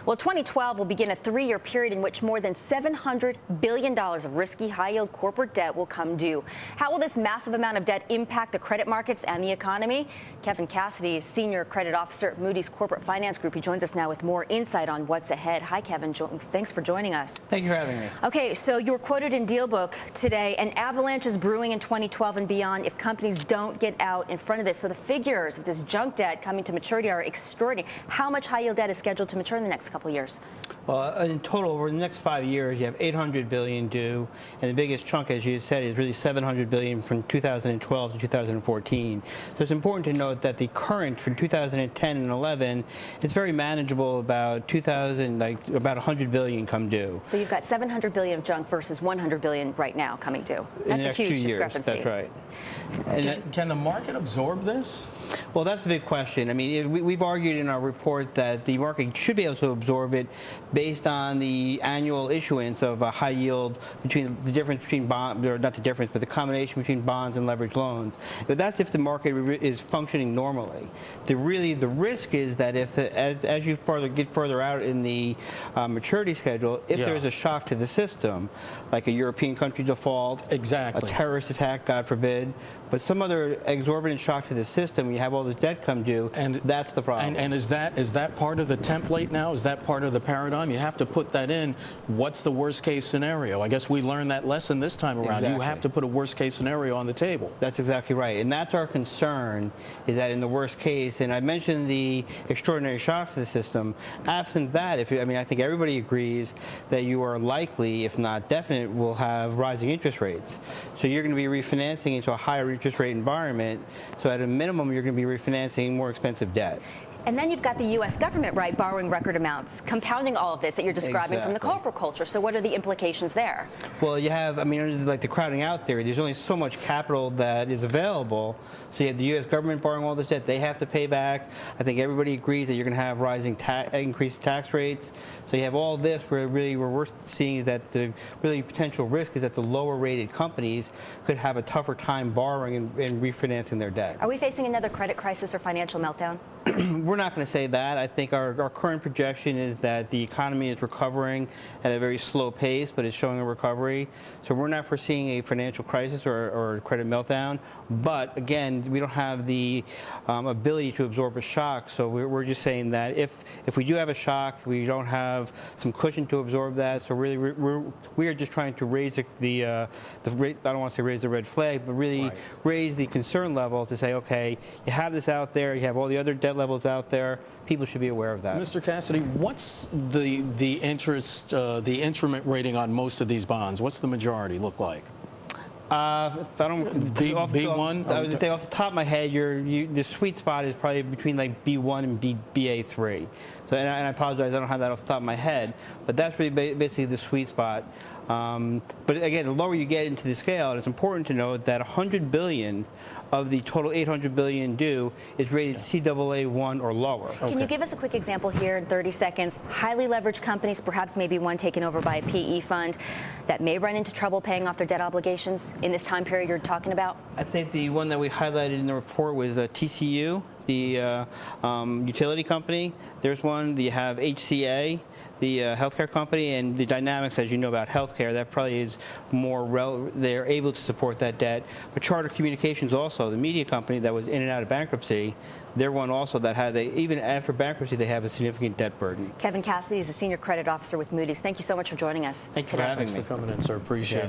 Well, 2012 will begin a 3-year period in which more than $700 billion of risky high-yield corporate debt will come due. How will this massive amount of debt impact the credit markets and the economy? Kevin Cassidy is Senior Credit Officer at Moody's Corporate Finance Group. He joins us now with more insight on what's ahead. Hi, Kevin. Thanks for joining us. Thank you for having me. Okay, so you were quoted in DealBook today. An avalanche is brewing in 2012 and beyond if companies don't get out in front of this. So the figures of this junk debt coming to maturity are extraordinary. How much high-yield debt is scheduled to mature in the next couple of years? Well, in total, over the next 5 years, you have $800 billion due, and the biggest chunk, as you said, is really $700 billion from 2012 to 2014. So it's important to note that the current from 2010 and 11 is very manageable. About about $100 billion come due. So you've got $700 billion of junk versus $100 billion right now coming due. That's a huge discrepancy. That's right. Can the market absorb this? Well, that's the big question. I mean, we've argued in our report that the market should be able to absorb it based on the annual issuance of a high yield, between the difference between bonds, or not the difference, but the combination between bonds and leveraged loans. But that's if the market is functioning normally. The risk is that if as you get further out in the maturity schedule, if there's a shock to the system, like a European country default, a terrorist attack, God forbid, but some other exorbitant shock to the system, when you have all this debt come due, and that's the problem. And is that part of the template now? Is that part of the paradigm? You have to put that in. What's the worst case scenario? I guess we learned that lesson this time around. Exactly. You have to put a worst case scenario on the table. That's exactly right. And that's our concern, is that in the worst case, and I mentioned the extraordinary shocks to the system, absent that, I think everybody agrees that you are likely, if not definite, will have rising interest rates. So you're going to be refinancing into a higher interest rate environment. So at a minimum, you're going to be refinancing more expensive debt. And then you've got the U.S. government, right, borrowing record amounts, compounding all of this that you're describing from the corporate culture. So what are the implications there? Well, you have, under like the crowding out theory, there's only so much capital that is available. So you have the U.S. government borrowing all this debt. They have to pay back. I think everybody agrees that you're going to have rising increased tax rates. So you have all this where really what we're seeing is that the really potential risk is that the lower rated companies could have a tougher time borrowing and refinancing their debt. Are we facing another credit crisis or financial meltdown? We're not going to say that. I think our current projection is that the economy is recovering at a very slow pace, but it's showing a recovery. So we're not foreseeing a financial crisis or credit meltdown. But again, we don't have the ability to absorb a shock. So we're just saying that if we do have a shock, we don't have some cushion to absorb that. So really, we are just trying to raise the I don't want to say raise the red flag, but really raise the concern level to say, okay, you have this out there, you have all the other debt levels out there. People should be aware of that. Mr. Cassidy, what's the interest, the instrument rating on most of these bonds? What's the majority look like? If I don't B1. I would say off the top of my head, the sweet spot is probably between like B1 and BA3. So, and I apologize, I don't have that off the top of my head, but that's really basically the sweet spot. But again, the lower you get into the scale, and it's important to note that $100 billion of the total $800 billion due is rated CAA1 or lower. Can you give us a quick example here in 30 seconds? Highly leveraged companies, perhaps maybe one taken over by a PE fund, that may run into trouble paying off their debt obligations in this time period you're talking about? I think the one that we highlighted in the report was TCU, the utility company. There's one. You have HCA, the healthcare company, and the dynamics, as you know about healthcare, that probably is more they're able to support that debt. But Charter Communications also, the media company that was in and out of bankruptcy, they're one also that had, even after bankruptcy, they have a significant debt burden. Kevin Cassidy is the Senior Credit Officer with Moody's. Thank you so much for joining us. Thanks for having me. Thanks for coming in, sir. Appreciate it.